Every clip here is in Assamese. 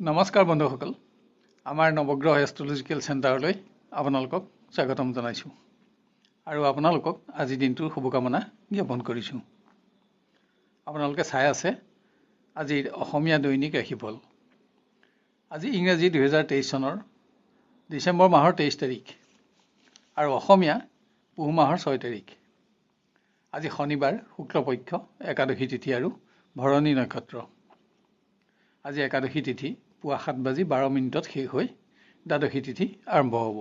নমস্কাৰ বন্ধুসকল, আমাৰ নৱগ্ৰহ এষ্ট্ৰলজিকেল চেণ্টাৰলৈ আপোনালোকক স্বাগতম জনাইছোঁ আৰু আপোনালোকক আজি দিনটোৰ শুভকামনা জ্ঞাপন কৰিছোঁ। আপোনালোকে চাই আছে আজিৰ অসমীয়া দৈনিক ৰাশিফল। আজি ইংৰাজী 2023 চনৰ ডিচেম্বৰ মাহৰ 23 তাৰিখ আৰু অসমীয়া পুহ মাহৰ 6 তাৰিখ। আজি শনিবাৰ, শুক্লপক্ষ, একাদশী তিথি আৰু ভৰণী নক্ষত্ৰ। আজি একাদশী তিথি পুৱা 7:12 শেষ হৈ দ্বাদশী তিথি আৰম্ভ হ'ব।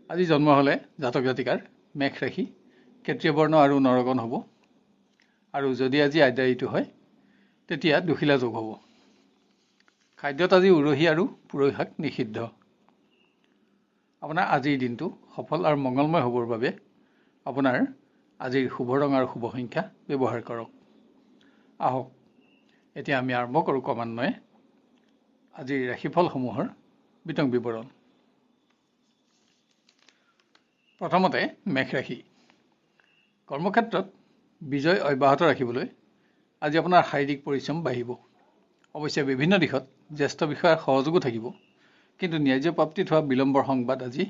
আজি জন্ম হ'লে জাতক জাতিকাৰ মেষ ৰাশি, ক্ষেত্ৰীয় বৰ্ণ আৰু নৰগণ হ'ব। আৰু যদি আজি আদ্যায়িটো হয় তেতিয়া দুখিলা যোগ হ'ব। খাদ্যত আজি উৰহি আৰু পুৰৈ শাক নিষিদ্ধ। আপোনাৰ আজিৰ দিনটো সফল আৰু মংগলময় হ'বৰ বাবে আপোনাৰ আজিৰ শুভ ৰং আৰু শুভ সংখ্যা ব্যৱহাৰ কৰক। আহক এতিয়া আমি আৰম্ভ কৰোঁ ক্ৰমান্বয়ে আজিৰ ৰাশিফলসমূহৰ বিতং বিৱৰণ। প্ৰথমতে মেষ ৰাশি। কৰ্মক্ষেত্ৰত বিজয় অব্যাহত ৰাখিবলৈ আজি আপোনাৰ শাৰীৰিক পৰিশ্ৰম বাঢ়িব। অৱশ্যে বিভিন্ন দিশত জ্যেষ্ঠ বিষয়াৰ সহযোগো থাকিব, কিন্তু ন্যায্য প্ৰাপ্তিত হোৱা বিলম্বৰ সংবাদ আজি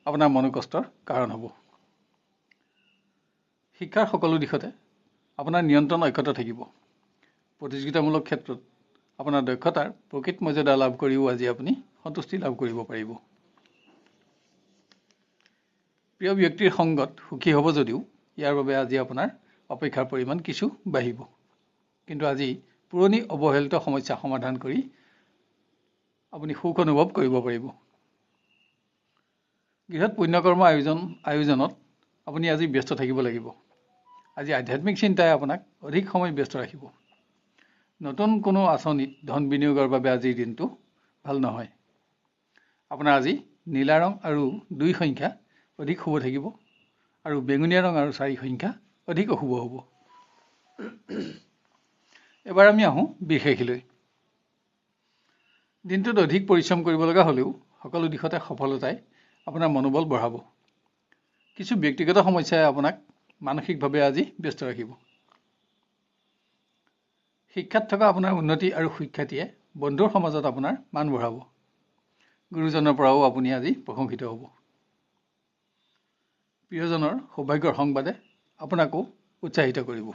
আপোনাৰ মনোকষ্টৰ কাৰণ হ'ব। শিক্ষাৰ সকলো দিশতে আপোনাৰ নিয়ন্ত্ৰণ অক্ষত থাকিব। প্ৰতিযোগিতামূলক ক্ষেত্ৰত আপোনাৰ দক্ষতাৰ প্ৰকৃত মৰ্যাদা লাভ কৰিও আজি আপুনি সন্তুষ্টি লাভ কৰিব পাৰিব। প্ৰিয় ব্যক্তিৰ সংগত সুখী হ'ব যদিও ইয়াৰ বাবে আজি আপোনাৰ অপেক্ষাৰ পৰিমাণ কিছু বাঢ়িব। কিন্তু আজি পুৰণি অৱহেলিত সমস্যা সমাধান কৰি আপুনি সুখ অনুভৱ কৰিব পাৰিব। গৃহত পুণ্যকৰ্ম আয়োজনত আপুনি আজি ব্যস্ত থাকিব লাগিব। আজি আধ্যাত্মিক চিন্তাই আপোনাক অধিক সময় ব্যস্ত ৰাখিব। নতুন কোনো আঁচনিত ধন বিনিয়োগৰ বাবে আজিৰ দিনটো ভাল নহয়। আপোনাৰ আজি নীলা ৰং আৰু 2 সংখ্যা অধিক শুভ থাকিব আৰু বেঙুনীয়া ৰং আৰু 4 সংখ্যা অধিক অশুভ হ'ব। এবাৰ আমি আহোঁ বৃষ-ৰাশিলৈ। দিনটোত অধিক পৰিশ্ৰম কৰিব লগা হ'লেও সকলো দিশতে সফলতাই আপোনাৰ মনোবল বঢ়াব। কিছু ব্যক্তিগত সমস্যাই আপোনাক মানসিকভাৱে আজি ব্যস্ত ৰাখিব। শিক্ষাত থকা আপোনাৰ উন্নতি আৰু সুখ্যাতিয়ে বন্ধুৰ সমাজত আপোনাৰ মান বঢ়াব। গুৰুজনৰ পৰাও আপুনি আজি প্ৰশংসিত হ'ব। প্ৰিয়জনৰ সৌভাগ্যৰ সংবাদে আপোনাকো উৎসাহিত কৰিব।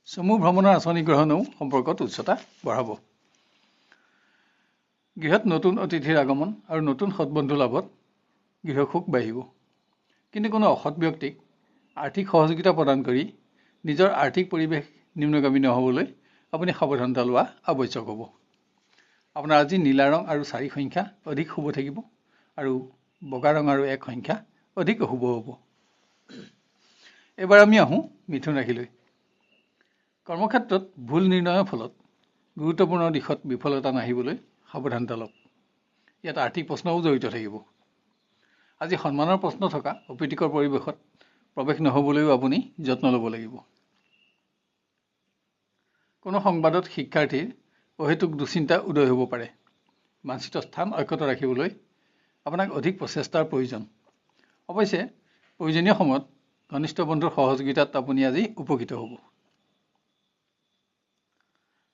চমু ভ্ৰমণৰ আঁচনি গ্ৰহণেও সম্পৰ্কত উচ্চতা বঢ়াব। গৃহত নতুন অতিথিৰ আগমন আৰু নতুন সৎবন্ধু লাভত গৃহসুখ বাঢ়িব। কিন্তু কোনো অসৎ ব্যক্তিক আৰ্থিক সহযোগিতা প্ৰদান কৰি নিজৰ আৰ্থিক পৰিৱেশ নিম্নগামী নহ'বলৈ আপুনি সাৱধানতা লোৱা আৱশ্যক হ'ব। আপোনাৰ আজি নীলা ৰং আৰু 4 সংখ্যা অধিক শুভ থাকিব আৰু বগা ৰং আৰু 1 সংখ্যা অধিক অশুভ হ'ব। এবাৰ আমি আহোঁ মিথুন ৰাশিলৈ। কৰ্মক্ষেত্ৰত ভুল নিৰ্ণয়ৰ ফলত গুৰুত্বপূৰ্ণ দিশত বিফলতা নাহিবলৈ সাৱধানতা লওক। ইয়াত আৰ্থিক প্ৰশ্নও জড়িত থাকিব। আজি সন্মানৰ প্ৰশ্ন থকা অপ্ৰীতিকৰ পৰিৱেশত প্ৰৱেশ নহ'বলৈও আপুনি যত্ন ল'ব লাগিব। কোনো সংবাদত শিক্ষাৰ্থীৰ অহেতুক দুশ্চিন্তা উদয় হ'ব পাৰে। বাঞ্ছিত স্থান অক্ষত ৰাখিবলৈ আপোনাক অধিক প্ৰচেষ্টাৰ প্ৰয়োজন। অৱশ্যে প্ৰয়োজনীয় সময়ত ঘনিষ্ঠ বন্ধুৰ সহযোগিতাত আপুনি আজি উপকৃত হ'ব।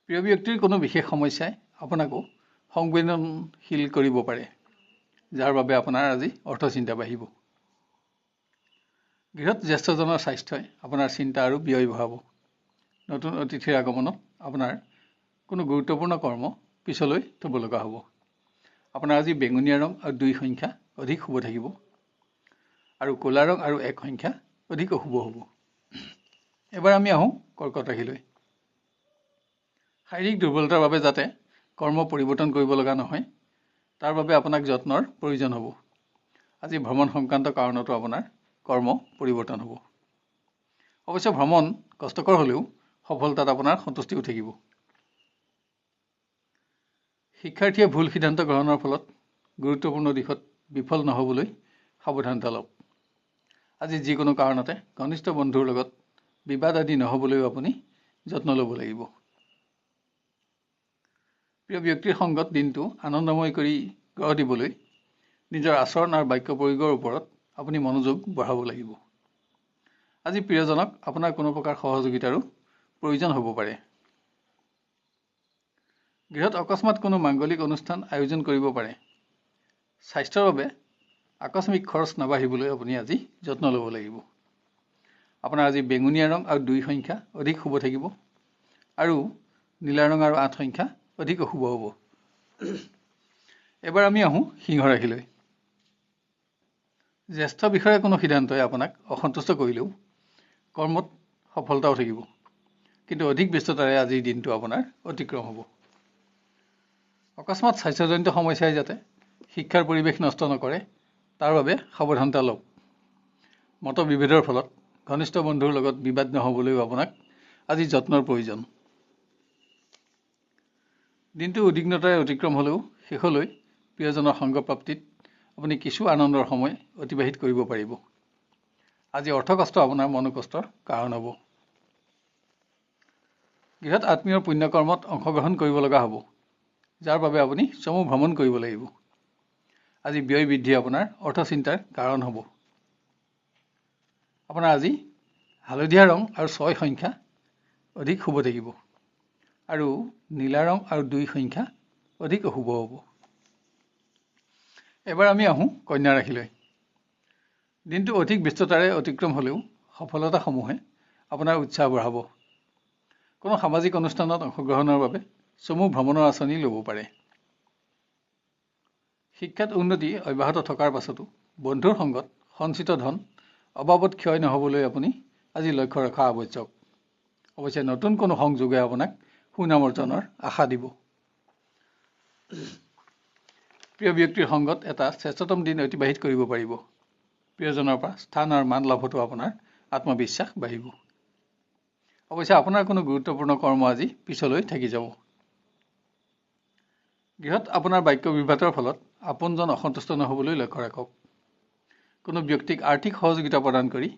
প্ৰিয় ব্যক্তিৰ কোনো বিশেষ সমস্যাই আপোনাকো সংবেদনশীল কৰিব পাৰে, যাৰ বাবে আপোনাৰ আজি অৰ্থচিন্তা বাঢ়িব। গৃহত জ্যেষ্ঠজনৰ স্বাস্থ্যই আপোনাৰ চিন্তা আৰু ব্যয় বঢ়াব। নতুন অতিথিৰ আগমনত আপোনাৰ কোনো গুৰুত্বপূৰ্ণ কৰ্ম পিছলৈ থ'ব লগা হ'ব। আপোনাৰ আজি বেঙুনীয়া ৰং আৰু 2 সংখ্যা অধিক শুভ থাকিব আৰু ক'লা ৰং আৰু 1 সংখ্যা অধিক অশুভ হ'ব। এবাৰ আমি আহোঁ কৰ্কট ৰাশিলৈ। শাৰীৰিক দুৰ্বলতাৰ বাবে যাতে কৰ্ম পৰিৱৰ্তন কৰিব লগা নহয়, তাৰ বাবে আপোনাক যত্নৰ প্ৰয়োজন হ'ব। আজি ভ্ৰমণ সংক্ৰান্ত কাৰণতো আপোনাৰ কৰ্ম পৰিৱৰ্তন হ'ব। অৱশ্যে ভ্ৰমণ কষ্টকৰ হ'লেও সফলতাত আপোনাৰ সন্তুষ্টিও থাকিব। শিক্ষাৰ্থীয়ে ভুল সিদ্ধান্ত গ্ৰহণৰ ফলত গুৰুত্বপূৰ্ণ দিশত বিফল নহ'বলৈ সাৱধানতা লওক। আজি যিকোনো কাৰণতে ঘনিষ্ঠ বন্ধুৰ লগত বিবাদ আদি নহ'বলৈও আপুনি যত্ন ল'ব লাগিব। প্ৰিয় ব্যক্তিৰ সংগত দিনটো আনন্দময় কৰি গঢ় দিবলৈ নিজৰ আচৰণ আৰু বাক্য প্ৰয়োগৰ ওপৰত আপুনি মনোযোগ বঢ়াব লাগিব। আজি প্ৰিয়জনক আপোনাৰ কোনো প্ৰকাৰ সহযোগিতাৰো প্ৰয়োজন হ'ব পাৰে। গৃহত অকস্মাত কোনো মাংগলিক অনুষ্ঠান আয়োজন কৰিব পাৰে। স্বাস্থ্যৰ বাবে আকস্মিক খৰচ নাবাঢ়িবলৈ আপুনি আজি যত্ন ল'ব লাগিব। আপোনাৰ আজি বেঙুনীয়া ৰং আৰু 2 সংখ্যা অধিক শুভ থাকিব আৰু নীলা ৰং আৰু 8 সংখ্যা অধিক অশুভ হ'ব। এবাৰ আমি আহোঁ সিংহ ৰাশিলৈ। জ্যেষ্ঠ বিষয়ে কোনো সিদ্ধান্তই আপোনাক অসন্তুষ্ট কৰিলেও কৰ্মত সফলতাও থাকিব, কিন্তু অধিক ব্যস্ততাৰে আজিৰ দিনটো আপোনাৰ অতিক্ৰম হ'ব। অকস্মাত স্বাস্থ্যজনিত সমস্যাই যাতে শিক্ষাৰ পৰিৱেশ নষ্ট নকৰে তাৰ বাবে সাৱধানতা লওক। মতবিভেদৰ ফলত ঘনিষ্ঠ বন্ধুৰ লগত বিবাদ নহ'বলৈও আপোনাক আজি যত্নৰ প্ৰয়োজন। দিনটো উদ্বিগ্নতাৰে অতিক্ৰম হ'লেও শেষলৈ প্ৰিয়জনৰ সংগপ্ৰাপ্তিত আপুনি কিছু আনন্দৰ সময় অতিবাহিত কৰিব পাৰিব। আজি অৰ্থকষ্ট আপোনাৰ মনোকষ্টৰ কাৰণ হ'ব। গৃহত আত্মীয়ৰ পুণ্যকৰ্মত অংশগ্ৰহণ কৰিব লগা হ'ব, যাৰ বাবে আপুনি চমু ভ্ৰমণ কৰিব লাগিব। আজি ব্যয় বৃদ্ধি আপোনাৰ অৰ্থচিন্তাৰ কাৰণ হ'ব। আপোনাৰ আজি হালধীয়া ৰং আৰু 6 সংখ্যা অধিক শুভ থাকিব আৰু নীলা ৰং আৰু 2 সংখ্যা অধিক অশুভ হ'ব। এবাৰ আমি আহোঁ কন্যা ৰাশিলৈ। দিনটো অধিক ব্যস্ততাৰে অতিক্ৰম হ'লেও সফলতাসমূহে আপোনাৰ উৎসাহ বঢ়াব। কোনো সামাজিক অনুষ্ঠানত অংশগ্ৰহণৰ বাবে চমু ভ্ৰমণৰ আঁচনি ল'ব পাৰে। শিক্ষাত উন্নতি অব্যাহত থকাৰ পাছতো বন্ধুৰ সংগত সঞ্চিত ধন অবাবত ক্ষয় নহ'বলৈ আপুনি আজি লক্ষ্য ৰখা আৱশ্যক। অৱশ্যে নতুন কোনো সংযোগে আপোনাক সুনাম অৰ্জনৰ আশা দিব। প্ৰিয় ব্যক্তিৰ সংগত এটা শ্ৰেষ্ঠতম দিন অতিবাহিত কৰিব পাৰিব। প্ৰিয়জনৰ পৰা স্থান আৰু মান লাভতো আপোনাৰ আত্মবিশ্বাস বাঢ়িব। অৱশ্যে আপোনাৰ কোনো গুৰুত্বপূৰ্ণ কৰ্ম আজি পিছলৈ থাকি যাব। গৃহত আপোনাৰ বাক্য বিভ্ৰাটৰ ফলত আপোনজন অসন্তুষ্ট নহ'বলৈ লক্ষ্য ৰাখক। কোনো ব্যক্তিক আৰ্থিক সহযোগিতা প্ৰদান কৰি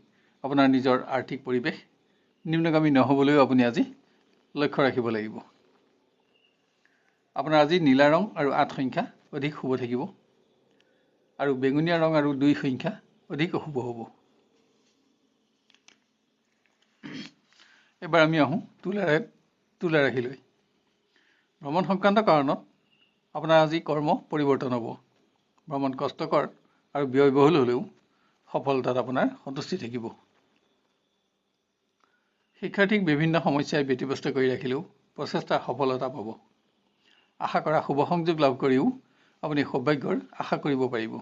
আপোনাৰ নিজৰ আৰ্থিক পৰিৱেশ নিম্নগামী নহ'বলৈও আপুনি আজি লক্ষ্য ৰাখিব লাগিব। আপোনাৰ আজি নীলা ৰং আৰু 8 সংখ্যা অধিক শুভ থাকিব আৰু বেঙুনীয়া ৰং আৰু 2 সংখ্যা অধিক অশুভ হ'ব। এবাৰ আমি আহোঁ তুলা ৰাশিলৈ। ভ্ৰমণ সংক্ৰান্ত কাৰণত আপোনাৰ আজি কৰ্ম পৰিৱৰ্তন হ'ব। ভ্ৰমণ কষ্টকৰ আৰু ব্যয়বহুল হ'লেও সফলতাত আপোনাৰ সন্তুষ্টি থাকিব। শিক্ষাৰ্থীক বিভিন্ন সমস্যাই ব্যতিব্যস্ত কৰি ৰাখিলেও প্ৰচেষ্টাৰ সফলতা পাব। আশা কৰা শুভ সংযোগ লাভ কৰিও আপুনি সৌভাগ্যৰ আশা কৰিব পাৰিব।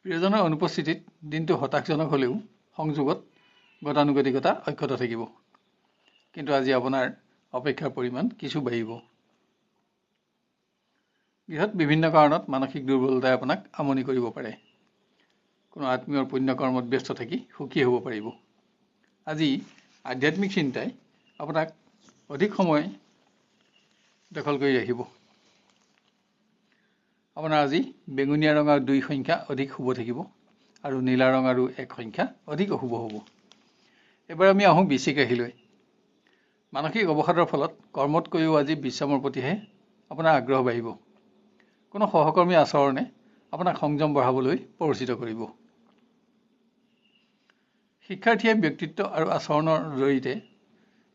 প্ৰিয়জনৰ অনুপস্থিতিত দিনটো হতাশজনক হ'লেও সংযোগত গতানুগতিকতা অক্ষত থাকিব, কিন্তু আজি আপোনাৰ অপেক্ষাৰ পৰিমাণ কিছু বাঢ়িব। গৃহত বিভিন্ন কাৰণত মানসিক দুৰ্বলতাই আপোনাক আমনি কৰিব পাৰে। কোনো আত্মীয়ৰ পুণ্যকৰ্মত ব্যস্ত থাকি সুখী হ'ব পাৰিব। আজি আধ্যাত্মিক চিন্তাই আপোনাক অধিক সময় দখল কৰি ৰাখিব। আপোনাৰ আজি বেঙুনীয়া ৰং আৰু 2 সংখ্যা অধিক শুভ থাকিব আৰু নীলা ৰং আৰু 1 সংখ্যা অধিক অশুভ হ'ব। এবাৰ আমি আহোঁ বৃশ্চিক ৰাশিলৈ। মানসিক অৱসাদৰ ফলত কৰ্মতকৈও আজি বিশ্ৰামৰ প্ৰতিহে আপোনাৰ আগ্ৰহ বাঢ়িব। কোনো সহকৰ্মী আচৰণে আপোনাক সংযম বঢ়াবলৈ প্ৰৰোচিত কৰিব। শিক্ষাৰ্থীয়ে ব্যক্তিত্ব আৰু আচৰণৰ জৰিয়তে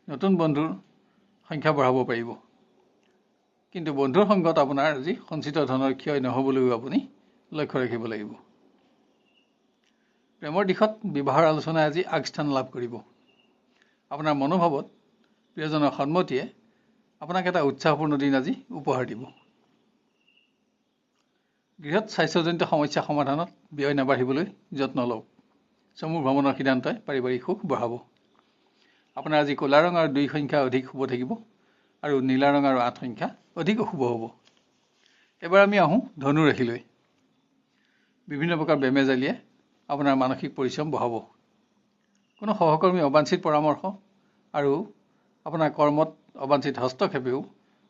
নতুন বন্ধুৰ সংখ্যা বঢ়াব পাৰিব, কিন্তু বন্ধুৰ সংগত আপোনাৰ আজি সঞ্চিত ধনৰ ক্ষয় নহ'বলৈও আপুনি লক্ষ্য ৰাখিব লাগিব। প্ৰেমৰ দিশত বিবাহৰ আলোচনাই আজি আগস্থান লাভ কৰিব। আপোনাৰ মনোভাৱত প্ৰিয়জনৰ সন্মতিয়ে আপোনাক এটা উৎসাহপূৰ্ণ দিন আজি উপহাৰ দিব। গৃহত স্বাস্থ্যজনিত সমস্যা সমাধানত ব্যয় নাবাঢ়িবলৈ যত্ন লওক। চমু ভ্ৰমণৰ সিদ্ধান্তই পাৰিবাৰিক সুখ বঢ়াব। আপোনাৰ আজি ক'লা ৰং আৰু 2 সংখ্যা অধিক শুভ থাকিব আৰু নীলা ৰং আৰু 8 সংখ্যা অধিক অশুভ হ'ব। এবাৰ আমি আহোঁ ধনু ৰাশিলৈ। বিভিন্ন প্ৰকাৰ বেমেজালিয়ে আপোনাৰ মানসিক পৰিশ্ৰম বঢ়াব। কোনো সহকৰ্মী অবাঞ্ছিত পৰামৰ্শ আৰু আপোনাৰ কৰ্মত অবাঞ্ছিত হস্তক্ষেপেও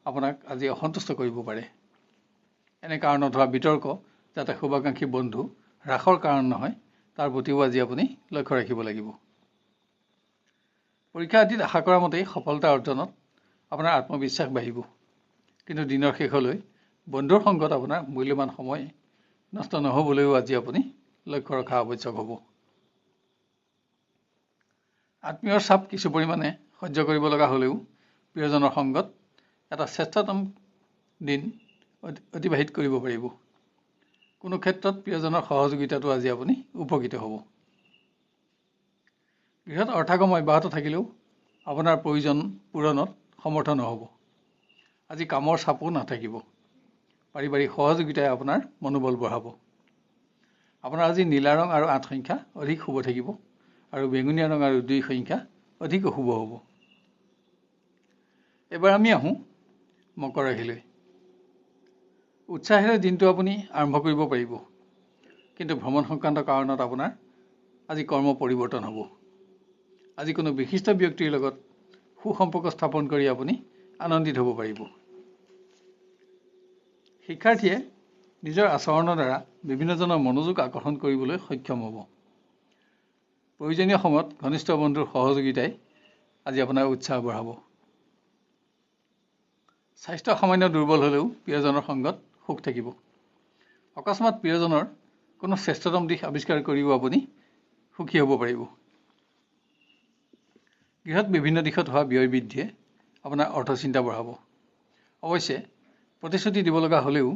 আপোনাক আজি অসন্তুষ্ট কৰিব পাৰে। এনে কাৰণত হোৱা বিতৰ্ক যাতে শুভাকাংক্ষী বন্ধু হ্ৰাসৰ কাৰণ নহয় তাৰ প্ৰতিও আজি আপুনি লক্ষ্য ৰাখিব লাগিব। পৰীক্ষা আদিত আশা কৰা মতেই সফলতা অৰ্জনত আপোনাৰ আত্মবিশ্বাস বাঢ়িব, কিন্তু দিনৰ শেষলৈ বন্ধুৰ সংগত আপোনাৰ মূল্যৱান সময় নষ্ট নহ'বলৈও আজি আপুনি লক্ষ্য ৰখা আৱশ্যক হ'ব। আত্মীয়ৰ চাপ কিছু পৰিমাণে সহ্য কৰিব লগা হ'লেও প্ৰিয়জনৰ সংগত এটা শ্ৰেষ্ঠতম দিন অতিবাহিত কৰিব পাৰিব। কোনো ক্ষেত্ৰত প্ৰিয়জনৰ সহযোগিতাটো আজি আপুনি উপকৃত হ'ব। গৃহত অৰ্থগম অব্যাহত থাকিলেও আপোনাৰ প্ৰয়োজন পূৰণত সমৰ্থ নহ'ব। আজি কামৰ চাপো নাথাকিব। পাৰিবাৰিক সহযোগিতাই আপোনাৰ মনোবল বঢ়াব। আপোনাৰ আজি নীলা ৰং আৰু 8 সংখ্যা অধিক শুভ থাকিব আৰু বেঙুনীয়া ৰং আৰু 2 সংখ্যা অধিক অশুভ হ'ব। এবাৰ আমি আহোঁ মকৰ ৰাশিলৈ। উৎসাহেৰে দিনটো আপুনি আৰম্ভ কৰিব পাৰিব, কিন্তু ভ্ৰমণ সংক্ৰান্ত কাৰণত আপোনাৰ আজি কৰ্ম পৰিৱৰ্তন হ'ব। আজি কোনো বিশিষ্ট ব্যক্তিৰ লগত সুসম্পৰ্ক স্থাপন কৰি আপুনি আনন্দিত হ'ব পাৰিব। শিক্ষাৰ্থীয়ে নিজৰ আচৰণৰ দ্বাৰা বিভিন্নজনৰ মনোযোগ আকৰ্ষণ কৰিবলৈ সক্ষম হ'ব। প্ৰয়োজনীয় সময়ত ঘনিষ্ঠ বন্ধুৰ সহযোগিতাই আজি আপোনাৰ উৎসাহ বঢ়াব। স্বাস্থ্য সামান্য দুৰ্বল হ'লেও প্ৰিয়জনৰ সংগত সুখ থাকিব। অকস্মাত প্ৰিয়জনৰ কোনো শ্ৰেষ্ঠতম দিশ আৱিষ্কাৰ কৰিও আপুনি সুখী হ'ব পাৰিব। গৃহত বিভিন্ন দিশত হোৱা ব্যয় বৃদ্ধিয়ে আপোনাৰ অৰ্থচিন্তা বঢ়াব। অৱশ্যে প্ৰতিশ্ৰুতি দিব লগা হ'লেও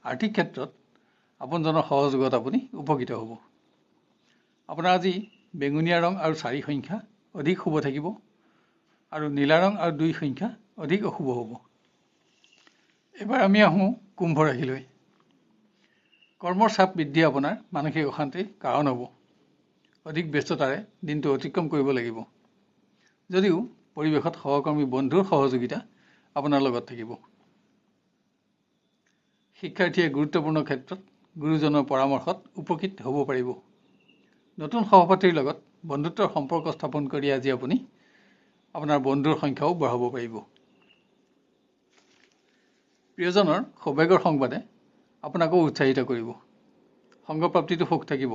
আৰ্থিক ক্ষেত্ৰত আপোনজনৰ সহযোগত আপুনি উপকৃত হ'ব। আপোনাৰ আজি বেঙুনীয়া ৰং আৰু 4 সংখ্যা অধিক শুভ থাকিব আৰু নীলা ৰং আৰু 2 সংখ্যা অধিক অশুভ হ'ব। এবাৰ আমি আহোঁ কুম্ভ ৰাশিলৈ। কৰ্মৰ চাপ বৃদ্ধি আপোনাৰ মানসিক অশান্তিৰ কাৰণ হ'ব। অধিক ব্যস্ততাৰে দিনটো অতিক্ৰম কৰিব লাগিব। যদিও পৰিৱেশত সহকৰ্মী বন্ধুৰ সহযোগিতা আপোনাৰ লগত থাকিব। শিক্ষাৰ্থীয়ে গুৰুত্বপূৰ্ণ ক্ষেত্ৰত গুৰুজনৰ পৰামৰ্শত উপকৃত হ'ব পাৰিব। নতুন সহপাঠীৰ লগত বন্ধুত্বৰ সম্পৰ্ক স্থাপন কৰি আজি আপুনি আপোনাৰ বন্ধুৰ সংখ্যাও বঢ়াব পাৰিব। প্ৰিয়জনৰ সৌভাগ্যৰ সংবাদে আপোনাকো উৎসাহিত কৰিব। সংগপ্ৰাপ্তিটো সুখ থাকিব,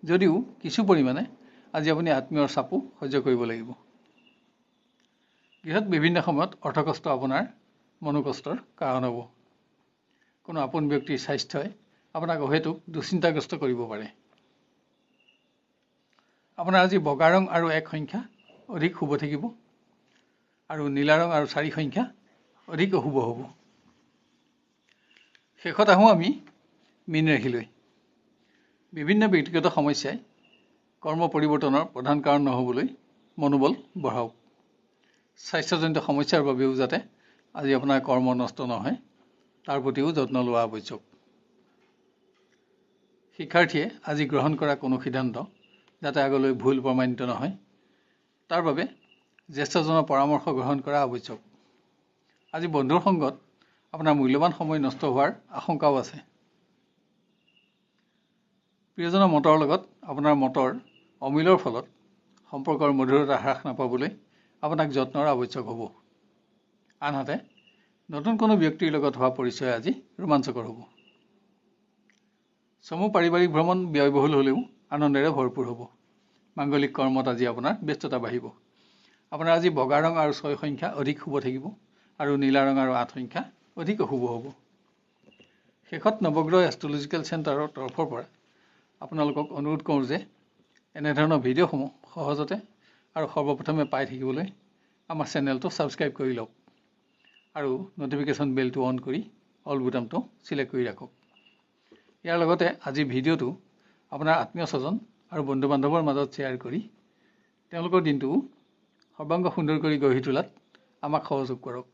যদিও কিছু পৰিমাণে আজি আপুনি আত্মীয়ৰ চাপো সহ্য কৰিব লাগিব। গৃহত বিভিন্ন সময়ত অৰ্থকষ্ট আপোনাৰ মনোকষ্টৰ কাৰণ হ'ব। কোনো আপোন ব্যক্তিৰ স্বাস্থ্যই আপোনাক অহেতুক দুশ্চিন্তাগ্ৰস্ত কৰিব পাৰে। আপোনাৰ আজি বগা ৰং আৰু 1 সংখ্যা অধিক শুভ থাকিব আৰু নীলা ৰং আৰু 4 সংখ্যা অধিক অশুভ হ'ব। শেষত আহোঁ আমি মীন ৰাশিলৈ। বিভিন্ন ব্যক্তিগত সমস্যাই কৰ্ম পৰিৱৰ্তনৰ প্ৰধান কাৰণ নহ'বলৈ মনোবল বঢ়াওক। স্বাস্থ্যজনিত সমস্যাৰ বাবেও যাতে আজি আপোনাৰ কৰ্ম নষ্ট নহয়, তাৰ প্ৰতিও যত্ন লোৱা আৱশ্যক। শিক্ষাৰ্থীয়ে আজি গ্ৰহণ কৰা কোনো সিদ্ধান্ত যাতে আগলৈ ভুল প্ৰমাণিত নহয়, তাৰ বাবে জ্যেষ্ঠজনৰ পৰামৰ্শ গ্ৰহণ কৰা আৱশ্যক। আজি বন্ধুৰ সংগত আপোনাৰ মূল্যৱান সময় নষ্ট হোৱাৰ আশংকাও আছে। প্ৰিয়জনৰ মতৰ লগত আপোনাৰ মতৰ অমিলৰ ফলত সম্পৰ্কৰ মধুৰতা হ্ৰাস নাপাবলৈ আপোনাক যত্নৰ আৱশ্যক হ'ব। আনহাতে নতুন কোনো ব্যক্তিৰ লগত হোৱা পৰিচয় আজি ৰোমাঞ্চকৰ হ'ব। চমু পাৰিবাৰিক ভ্ৰমণ ব্যয়বহুল হ'লেও আনন্দেৰে ভৰপূৰ হ'ব। মাংগলিক কৰ্মত আজি আপোনাৰ ব্যস্ততা বাঢ়িব। আপোনাৰ আজি বগা ৰং আৰু 6 সংখ্যা অধিক শুভ থাকিব আৰু নীলা ৰং আৰু 8 সংখ্যা অধিক অশুভ হ'ব। শেষত নৱগ্ৰহ এষ্ট্ৰলজিকেল চেণ্টাৰৰ তৰফৰ পৰা আপোনালোকক অনুৰোধ কৰোঁ যে এনেধৰণৰ ভিডিঅ'সমূহ সহজতে আৰু সৰ্বপ্ৰথমে পাই থাকিবলৈ আমাৰ চেনেলটো ছাবস্ক্ৰাইব কৰি লওক আৰু নটিফিকেশ্যন বেলটো অন কৰি অল বুটামটো ছিলেক্ট কৰি ৰাখক। ইয়াৰ লগতে আজিৰ ভিডিঅ'টো আপোনাৰ আত্মীয় স্বজন আৰু বন্ধু বান্ধৱৰ মাজত শ্বেয়াৰ কৰি তেওঁলোকৰ দিনটো সৰ্বাংগ সুন্দৰ কৰি গঢ়ি তোলাত আমাক সহযোগ কৰক।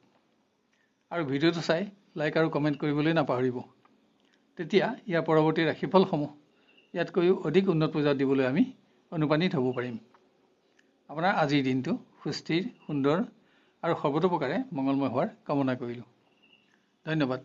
আৰু ভিডিঅ'টো চাই লাইক আৰু কমেণ্ট কৰিবলৈ নাপাহৰিব। তেতিয়া ইয়াৰ পৰৱৰ্তী ৰাশিফলসমূহ ইয়াতকৈও অধিক উন্নত পৰ্যায়ত দিবলৈ আমি অনুপ্ৰাণিত হ'ব পাৰিম। আপোনাৰ আজিৰ দিনটো সুস্থিৰ, সুন্দৰ আৰু সৰ্বতোপ্ৰকাৰে মংগলময় হোৱাৰ কামনা কৰিলোঁ। ধন্যবাদ।